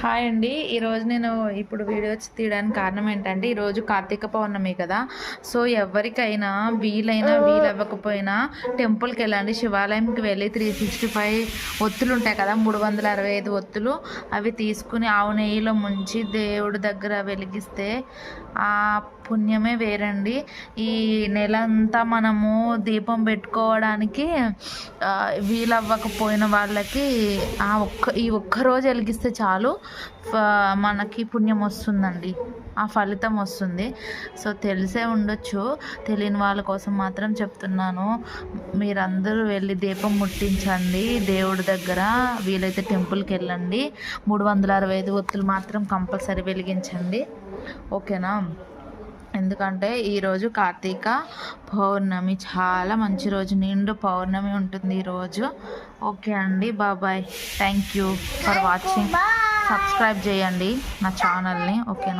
Hi అండి. ఈరోజు నేను ఇప్పుడు వీడియో తీయడానికి కారణం ఏంటంటే, ఈరోజు కార్తీక పౌర్ణమి కదా! సో, ఎవరికైనా వీలవ్వకపోయినా టెంపుల్‌కి వెళ్ళండి. శివాలయంకి వెళ్ళి 365 ఒత్తులు ఉంటాయి కదా! 365 ఒత్తులు అవి తీసుకుని ఆవు నెయ్యిలో ముంచి దేవుడి దగ్గర వెలిగిస్తే ఆ పుణ్యమే వేరండి. ఈ నెలంతా మనము దీపం పెట్టుకోవడానికి వీలవ్వకపోయిన వాళ్ళకి ఈ ఒక్కరోజు వెలిగిస్తే చాలు మనకి పుణ్యం వస్తుందండి, ఆ ఫలితం వస్తుంది. సో తెలిసే ఉండొచ్చు, తెలియని వాళ్ళ కోసం మాత్రం చెప్తున్నాను. మీరందరూ వెళ్ళి దీపం ముట్టించండి దేవుడి దగ్గర. వీలైతే టెంపుల్కి వెళ్ళండి. 365 ఒత్తులు మాత్రం కంపల్సరీ వెలిగించండి, ఓకేనా? ఎందుకంటే ఈరోజు కార్తీక పౌర్ణమి, చాలా మంచి రోజు, నిండు పౌర్ణమి ఉంటుంది ఈరోజు. ఓకే అండి, bye. Thank you for watching. Subscribe చేయండి నా ఛానల్ని, ఓకేనా?